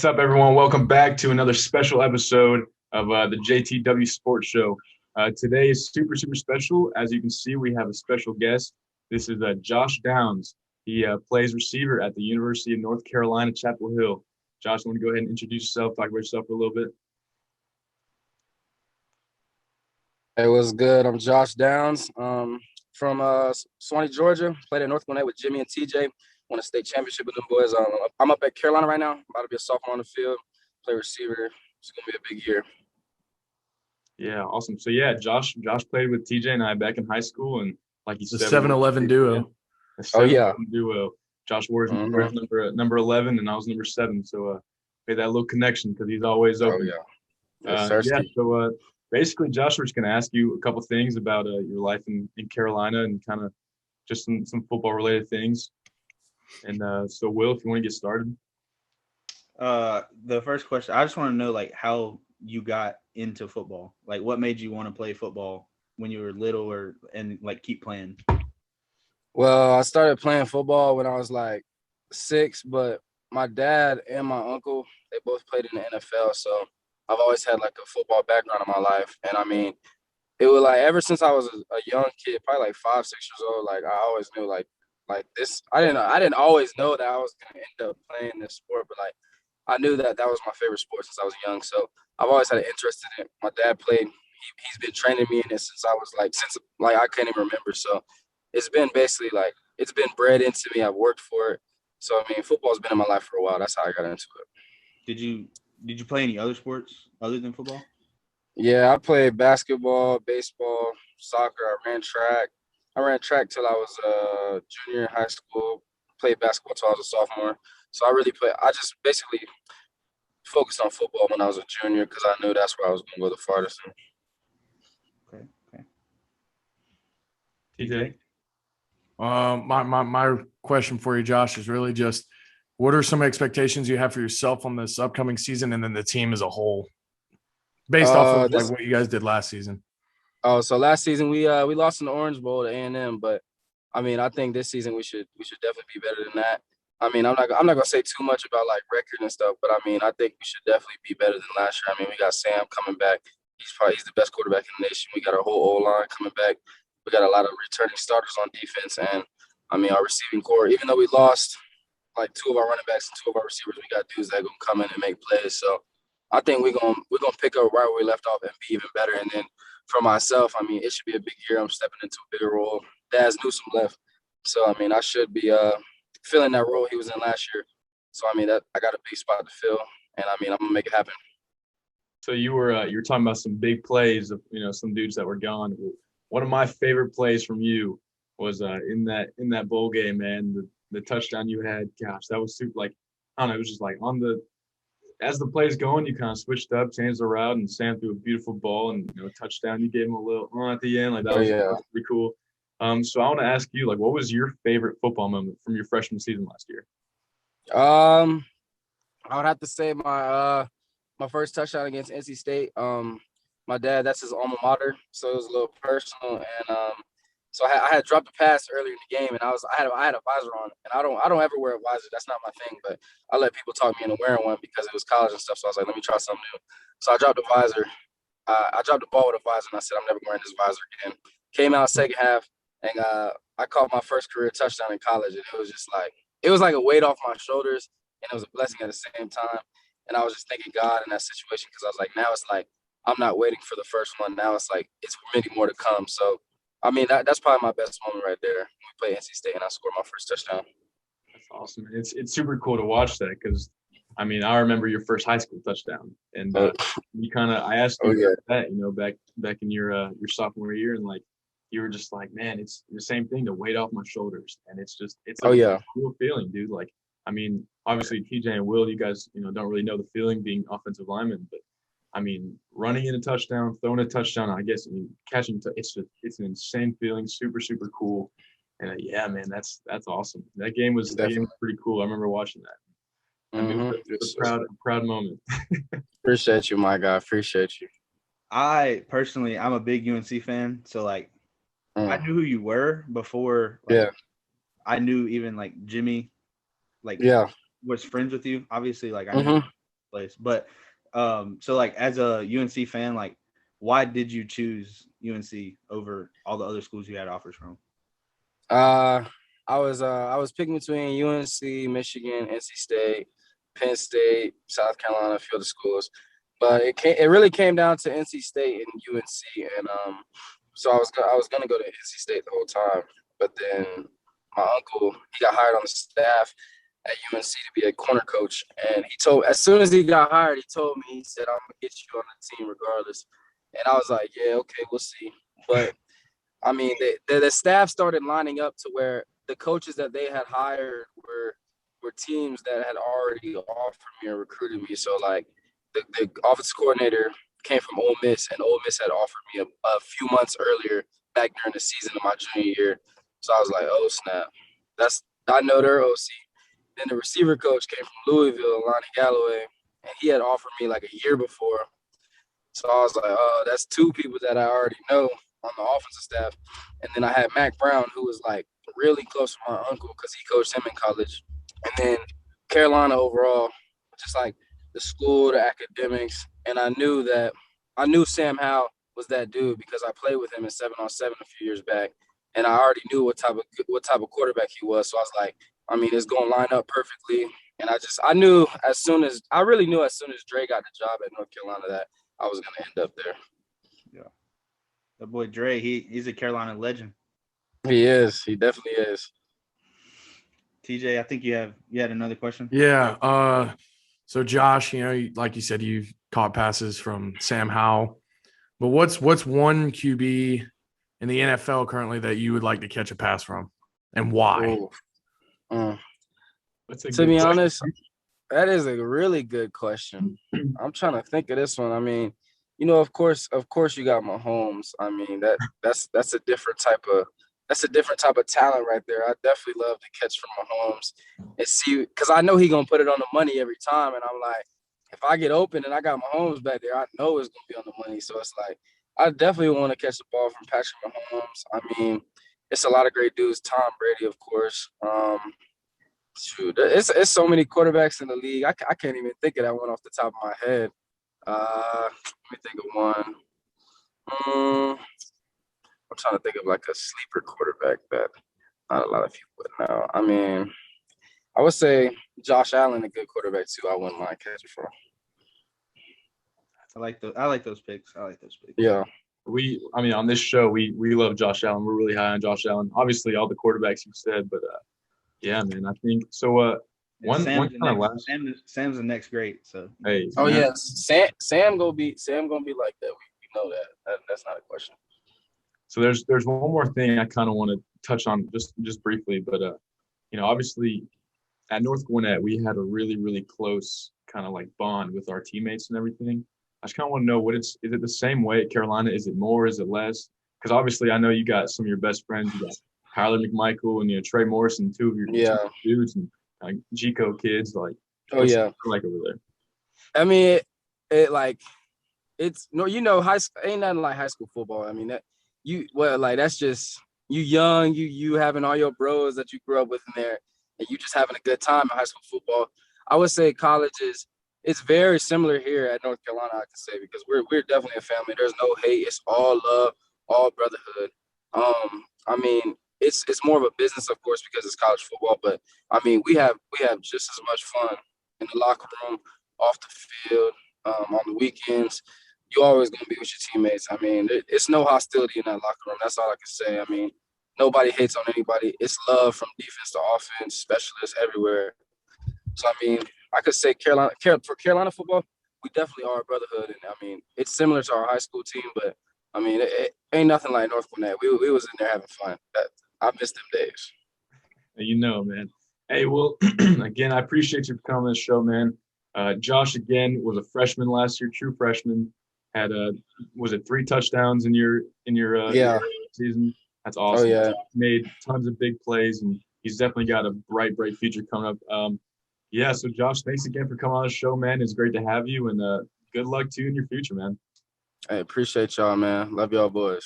What's up, everyone? Welcome back to another special episode of the JTW Sports Show. Today is super, super special. As you can see, we have a special guest. This is Josh Downs. He plays receiver at the University of North Carolina, Chapel Hill. Josh, want to go ahead and introduce yourself, talk about yourself for a little bit? Hey, what's good? I'm Josh Downs from Swanee, Georgia. Played at North Gwinnett with Jimmy and TJ. Won a state championship with them boys. I'm up at Carolina right now. About to be a sophomore on the field. Play receiver. It's gonna be a big year. Yeah, awesome. So yeah, Josh played with TJ and I back in high school, and like you The said, 7-Eleven duo. a Oh yeah. 7 duo. Josh wore Mhm. number 11, and I was number 7. So made that little connection because he's always Oh open. yeah. Yes, Yeah, Sirski. so basically, Josh, we're just going to ask you a couple things about your life in Carolina and kind of just some football related things. And so, Will, if you want to get started. The first question, I just want to know like how you got into football. Like what made you want to play football when you were little and like keep playing? Well, I started playing football when I was like 6, but my dad and my uncle, they both played in the NFL, so I've always had like a football background in my life. And I mean, it was like ever since I was a young kid, probably like 5, 6 years old. Like I always knew like this. I didn't always know that I was gonna end up playing this sport, but like I knew that that was my favorite sport since I was young. So I've always had an interest in it. My dad played. He's been training me in it since I was like I can't even remember. So it's been basically like it's been bred into me. I've worked for it. So I mean, football's been in my life for a while. That's how I got into it. Did you did you play any other sports other than football? Yeah, I played basketball, baseball, soccer. I ran track till I was a junior in high school. Played basketball till I was a sophomore. So I really played. I just basically focused on football when I was a junior because I knew that's where I was going to go the farthest. Okay, okay. TJ? My question for you, Josh, is really just what are some expectations you have for yourself on this upcoming season and then the team as a whole, based off of like This what you guys did last season? so last season we lost in the Orange Bowl to A&M, but I mean I think this season we should definitely be better than that. I mean I'm not gonna say too much about like record and stuff, but I mean I think we should definitely be better than last year. I mean we got Sam coming back. He's the best quarterback in the nation. We got our whole O line coming back. We got a lot of returning starters on defense, and I mean our receiving core. Even though we lost like 2 of our running backs and 2 of our receivers, we got dudes that gonna come in and make plays. So I think we're gonna pick up right where we left off and be even better. And then for myself, I mean, it should be a big year. I'm stepping into a bigger role. Daz Newsome left, so I mean, I should be filling that role he was in last year. So I mean, that I got a big spot to fill, and I mean, I'm gonna make it happen. So you were talking about some big plays of some dudes that were gone. One of my favorite plays from you was in that bowl game, man. The touchdown you had, gosh, that was super. Like I don't know, it was just like on the as the play's going, you kind of switched up, changed the route, and Sam threw a beautiful ball and touchdown. You gave him a little at the end, like Oh that yeah. was pretty cool. So I want to ask you, like, what was your favorite football moment from your freshman season last year? Um, I would have to say my first touchdown against NC State. My dad, that's his alma mater, so it was a little personal. And so I had dropped a pass earlier in the game, and I had a visor on, and I don't ever wear a visor. That's not my thing, but I let people talk me into wearing one because it was college and stuff. So I was like, let me try something new. So I dropped the visor. I dropped the ball with a visor, and I said, I'm never wearing this visor again. Came out second half, and I caught my first career touchdown in college, and it was like a weight off my shoulders, and it was a blessing at the same time. And I was just thanking God in that situation because I was like, now it's like I'm not waiting for the first one. Now it's like it's many more to come. So I mean that's probably my best moment right there. We played NC State and I scored my first touchdown. That's awesome. It's super cool to watch that because I mean I remember your first high school touchdown, and Oh, you kind of I asked oh you yeah, about that back in your sophomore year, and like you were just like, man, it's the same thing, the weight off my shoulders, and it's oh a yeah, cool feeling, dude. Like I mean, obviously TJ and Will, you guys don't really know the feeling being offensive linemen, but I mean, running in a touchdown, throwing a touchdown, I guess, I mean, catching, it's an insane feeling, super, super cool. And yeah, man, that's awesome. That game was definitely. pretty cool. I remember watching that. I mean, Mm-hmm. it's a proud moment. Appreciate you, my guy. Appreciate you. I personally, I'm a big UNC fan, so like I Mm. knew who you were before like Yeah, I knew even like Jimmy like yeah. was friends with you. Obviously, like I knew Mm-hmm. place. But so like as a UNC fan, like why did you choose UNC over all the other schools you had offers from? I was picking between UNC, Michigan, NC State, Penn State, South Carolina, a few other schools, but it really came down to NC State and UNC, and so I was gonna go to NC State the whole time, but then my uncle, he got hired on the staff at UNC to be a corner coach, and he told, as soon as he got hired, he told me, he said, "I'm gonna get you on the team regardless," and I was like, "Yeah, okay, we'll see," but I mean, the staff started lining up to where the coaches that they had hired were teams that had already offered me and recruited me. So like the offensive coordinator came from Ole Miss, and Ole Miss had offered me a few months earlier back during the season of my junior year. So I was like, oh snap, I know their OC. Then the receiver coach came from Louisville, Lonnie Galloway, and he had offered me like a year before. So I was like, oh, that's two people that I already know on the offensive staff. And then I had Mac Brown, who was like really close to my uncle because he coached him in college. And then Carolina overall, just like the school, the academics. And I knew Sam Howell was that dude because I played with him in 7-on-7 a few years back. And I already knew what type of quarterback he was. So I was like, I mean, it's going to line up perfectly. And I knew as soon as Dre got the job at North Carolina that I was going to end up there. Yeah. That boy Dre, he's a Carolina legend. He is. He definitely is. TJ, I think you had another question. Yeah. So Josh, like you said, you've caught passes from Sam Howell, but what's one QB in the NFL currently that you would like to catch a pass from, and why? To be honest, that is a really good question. I'm trying to think of this one. I mean, of course, you got Mahomes. I mean, that's a different type of talent right there. I definitely love to catch from Mahomes and see, because I know he's gonna put it on the money every time, and I'm like, if I get open and I got Mahomes back there, I know it's gonna be on the money. So it's like, I definitely want to catch the ball from Patrick Mahomes. I mean, it's a lot of great dudes. Tom Brady, of course. Shoot, it's so many quarterbacks in the league. I can't even think of that one off the top of my head. Let me think of one. I'm trying to think of like a sleeper quarterback that not a lot of people would know. I mean, I would say Josh Allen, a good quarterback too. I wouldn't mind catching from. I like those picks. Yeah. On this show, we love Josh Allen. We're really high on Josh Allen. Obviously, all the quarterbacks you said, but yeah, man, I think so. One kind of last. Sam's the next great. So hey. Oh yes, Sam gonna be like that. We know that. That's not a question. So there's one more thing I kind of want to touch on just briefly, but obviously at North Gwinnett we had a really, really close kind of like bond with our teammates and everything. I just kind of want to know is it the same way at Carolina? Is it more? Is it less? Because obviously I know you got some of your best friends. You got Tyler McMichael and Trey Morrison, two of your dudes, and like Gico kids. Like, like over there. I mean, it's high school ain't nothing like high school football. I mean that's just you young, you having all your bros that you grew up with in there, and you just having a good time in high school football. I would say college it's very similar here at North Carolina, I can say, because we're definitely a family. There's no hate. It's all love, all brotherhood. I mean, it's more of a business, of course, because it's college football. But I mean, we have just as much fun in the locker room, off the field, on the weekends. You're always gonna be with your teammates. I mean, it's no hostility in that locker room. That's all I can say. I mean, nobody hates on anybody. It's love from defense to offense, specialists everywhere. So I mean, I could say for Carolina football, we definitely are a brotherhood, and I mean, it's similar to our high school team, but I mean, it ain't nothing like North Gwinnett. We was in there having fun. I miss them days. Man. Hey, well, again, I appreciate you for coming on the show, man. Josh, again, was a freshman last year, true freshman. Had was it 3 touchdowns in your season? That's awesome. Oh yeah. Made tons of big plays, and he's definitely got a bright future coming up. Yeah, so Josh, thanks again for coming on the show, man. It's great to have you, and good luck to you in your future, man. Hey, appreciate y'all, man. Love y'all boys.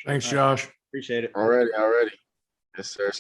Thanks, Josh. Appreciate it. Already. Yes, sir.